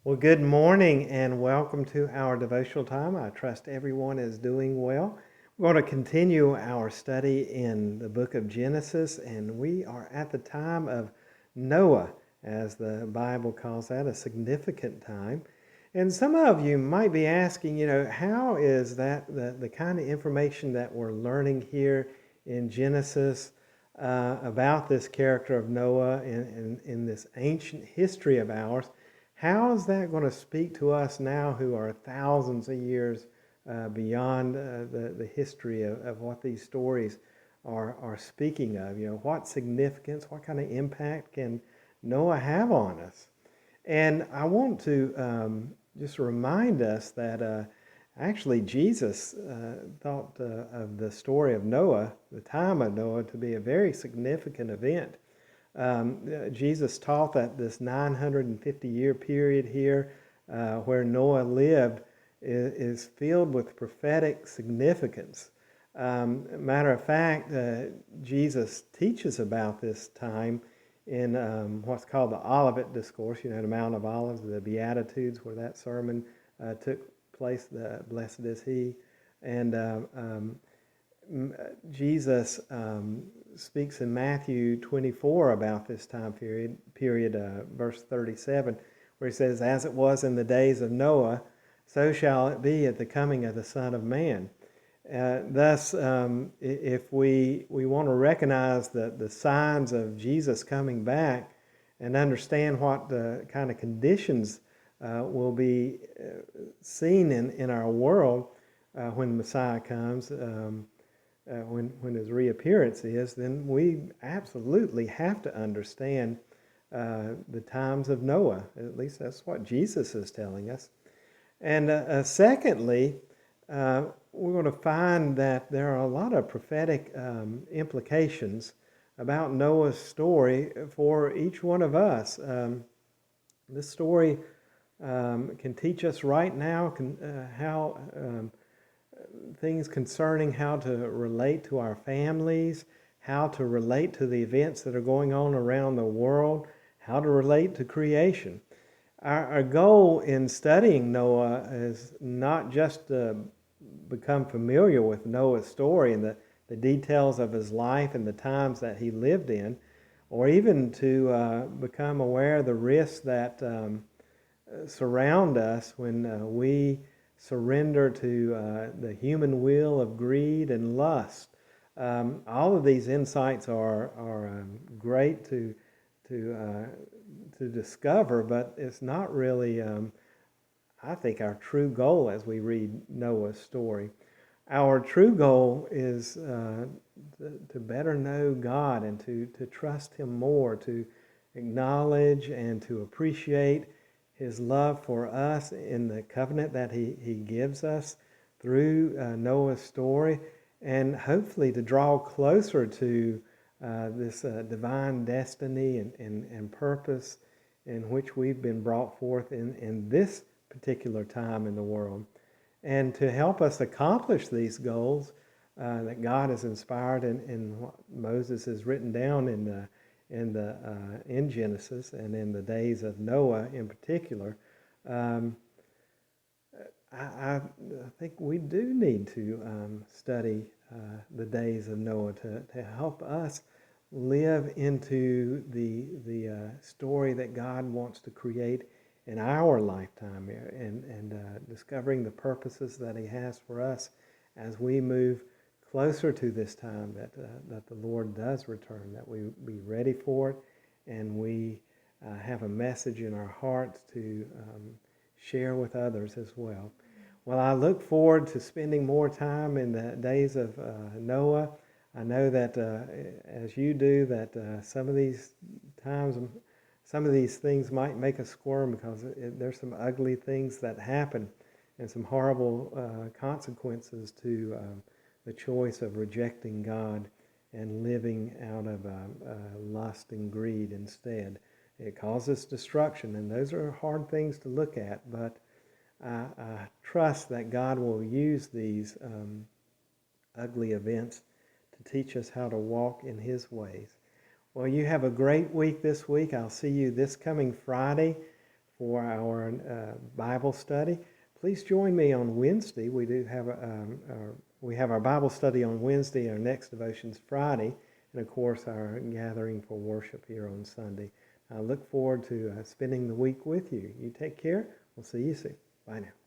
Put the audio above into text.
Well, good morning and welcome to our devotional time. I trust everyone is doing well. We're going to continue our study in the book of Genesis, and we are at the time of Noah, as the Bible calls that, a significant time. And some of you might be asking, how is that the kind of information that we're learning here in Genesis about this character of Noah in this ancient history of ours? How is that going to speak to us now who are thousands of years beyond the history of what these stories are speaking of? What significance, what kind of impact can Noah have on us? And I want to just remind us that actually Jesus thought of the story of Noah, the time of Noah, to be a very significant event. Jesus taught that this 950-year period here where Noah lived is filled with prophetic significance. Matter of fact, Jesus teaches about this time in what's called the Olivet Discourse, the Mount of Olives, the Beatitudes, where that sermon took place, the Blessed is He. And Jesus speaks in Matthew 24 about this time period, verse 37, where he says, "As it was in the days of Noah, so shall it be at the coming of the Son of Man." Thus, if we want to recognize the signs of Jesus coming back and understand what the kind of conditions will be seen in our world when Messiah comes, when his reappearance is, then we absolutely have to understand the times of Noah. At least that's what Jesus is telling us. And secondly, we're going to find that there are a lot of prophetic implications about Noah's story for each one of us. This story can teach us right now how things concerning how to relate to our families, how to relate to the events that are going on around the world, how to relate to creation. Our goal in studying Noah is not just to become familiar with Noah's story and the details of his life and the times that he lived in, or even to become aware of the risks that surround us when we surrender to the human will of greed and lust. All of these insights are great to discover, but it's not really, I think, our true goal as we read Noah's story. Our true goal is to better know God and to trust Him more, to acknowledge and to appreciate His love for us in the covenant that He gives us through Noah's story, and hopefully to draw closer to this divine destiny and purpose in which we've been brought forth in this particular time in the world. And to help us accomplish these goals that God has inspired in what Moses has written down in Genesis and in the days of Noah in particular, I think we do need to study the days of Noah to help us live into the story that God wants to create in our lifetime and discovering the purposes that He has for us as we move closer to this time that the Lord does return, that we be ready for it, and we have a message in our hearts to share with others as well. Well, I look forward to spending more time in the days of Noah. I know that as you do, that some of these times, some of these things might make us squirm because there's some ugly things that happen and some horrible consequences to the choice of rejecting God and living out of lust and greed instead. It causes destruction, and those are hard things to look at, but I trust that God will use these ugly events to teach us how to walk in His ways. Well, you have a great week this week. I'll see you this coming Friday for our Bible study. Please join me on Wednesday. We do have we have our Bible study on Wednesday. Our next devotion's Friday, and of course our gathering for worship here on Sunday. I look forward to spending the week with you. You take care. We'll see you soon. Bye now.